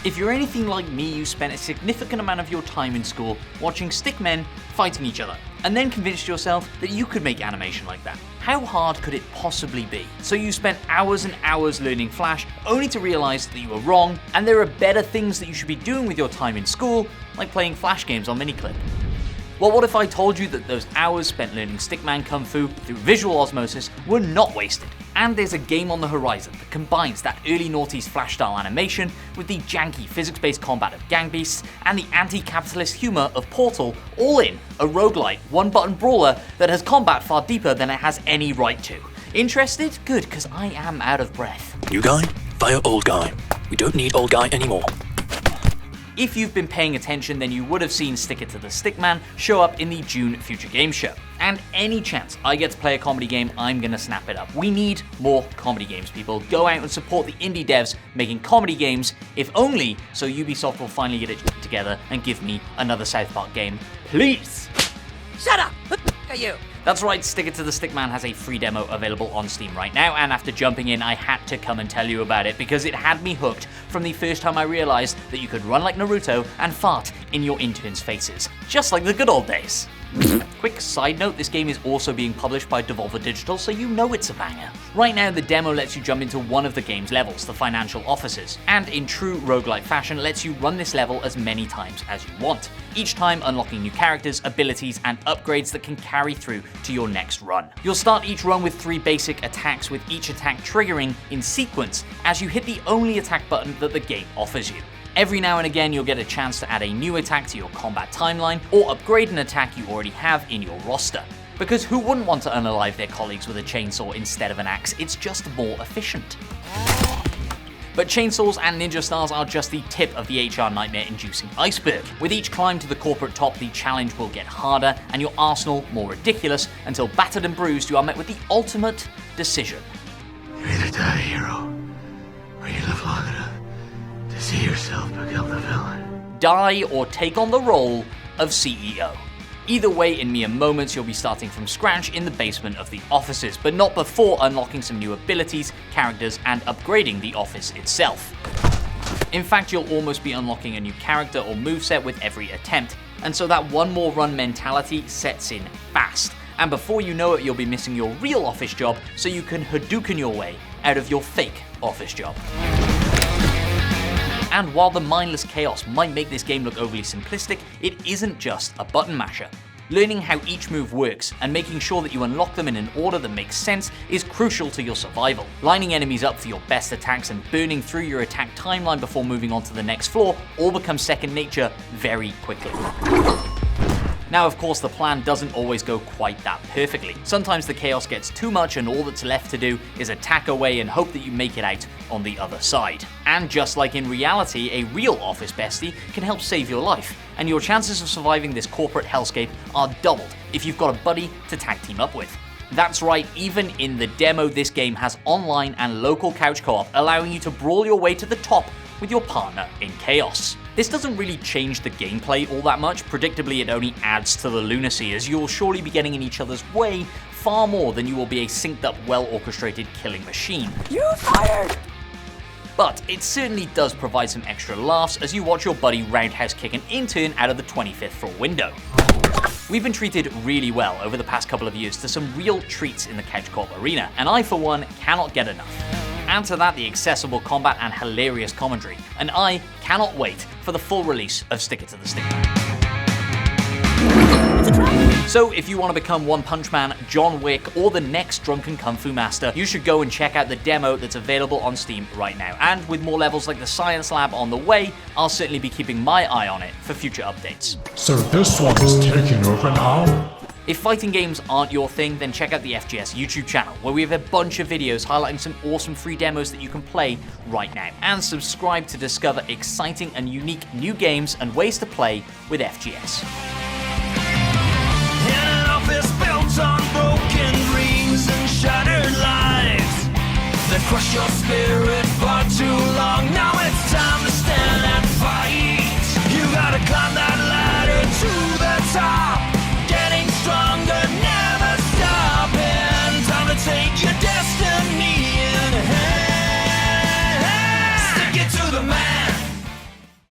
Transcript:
If you're anything like me, you spent a significant amount of your time in school watching stickmen fighting each other, and then convinced yourself that you could make animation like that. How hard could it possibly be? So you spent hours and hours learning Flash, only to realize that you were wrong, and there are better things that you should be doing with your time in school, like playing Flash games on Miniclip. Well, what if I told you that those hours spent learning stickman kung fu through visual osmosis were not wasted? And there's a game on the horizon that combines that early noughties Flash style animation with the janky physics-based combat of Gang Beasts and the anti-capitalist humor of Portal, all in a roguelite, one-button brawler that has combat far deeper than it has any right to. Interested? Good, because I am out of breath. New guy, fire old guy. We don't need old guy anymore. If you've been paying attention, then you would have seen It To The Stickman show up in the June Future Games show. And any chance I get to play a comedy game, I'm gonna snap it up. We need more comedy games, people. Go out and support the indie devs making comedy games, if only so Ubisoft will finally get it together and give me another South Park game. Please! Shut up! What the f*** are you? That's right, It To The Stickman has a free demo available on Steam right now, and after jumping in, I had to come and tell you about it because it had me hooked from the first time I realized that you could run like Naruto and fart in your interns' faces, just like the good old days. Quick side note, this game is also being published by Devolver Digital, so you know it's a banger. Right now, the demo lets you jump into one of the game's levels, the financial offices, and in true roguelike fashion, lets you run this level as many times as you want, each time unlocking new characters, abilities, and upgrades that can carry through to your next run. You'll start each run with 3 basic attacks, with each attack triggering in sequence as you hit the only attack button that the game offers you. Every now and again, you'll get a chance to add a new attack to your combat timeline, or upgrade an attack you already have in your roster. Because who wouldn't want to unalive their colleagues with a chainsaw instead of an axe? It's just more efficient. But chainsaws and ninja stars are just the tip of the HR nightmare-inducing iceberg. With each climb to the corporate top, the challenge will get harder, and your arsenal more ridiculous, until battered and bruised, you are met with the ultimate decision. You either die a hero, or you live long enough to see yourself become the villain. Die or take on the role of CEO. Either way, in mere moments, you'll be starting from scratch in the basement of the offices, but not before unlocking some new abilities, characters, and upgrading the office itself. In fact, you'll almost be unlocking a new character or moveset with every attempt, and so that one more run mentality sets in fast. And before you know it, you'll be missing your real office job, so you can Hadouken your way out of your fake office job. And while the mindless chaos might make this game look overly simplistic, it isn't just a button masher. Learning how each move works and making sure that you unlock them in an order that makes sense is crucial to your survival. Lining enemies up for your best attacks and burning through your attack timeline before moving on to the next floor all becomes second nature very quickly. Now, of course, the plan doesn't always go quite that perfectly. Sometimes the chaos gets too much and all that's left to do is attack away and hope that you make it out on the other side. And just like in reality, a real office bestie can help save your life, and your chances of surviving this corporate hellscape are doubled if you've got a buddy to tag team up with. That's right, even in the demo, this game has online and local couch co-op, allowing you to brawl your way to the top with your partner in chaos. This doesn't really change the gameplay all that much. Predictably, it only adds to the lunacy, as you'll surely be getting in each other's way far more than you will be a synced up, well-orchestrated killing machine. You're fired! But it certainly does provide some extra laughs as you watch your buddy roundhouse kick an intern out of the 25th floor window. We've been treated really well over the past couple of years to some real treats in the couch co-op arena, and I, for one, cannot get enough. Add to that the accessible combat and hilarious commentary, and I cannot wait for the full release of It To The Stickman. So if you want to become One Punch Man, John Wick, or the next drunken kung fu master, you should go and check out the demo that's available on Steam right now. And with more levels like the Science Lab on the way, I'll certainly be keeping my eye on it for future updates. So this one is taking over now? If fighting games aren't your thing, then check out the FGS YouTube channel, where we have a bunch of videos highlighting some awesome free demos that you can play right now. And subscribe to discover exciting and unique new games and ways to play with FGS. In an office built on broken dreams and shattered lives that crushed your spirit for too long. Now it's time to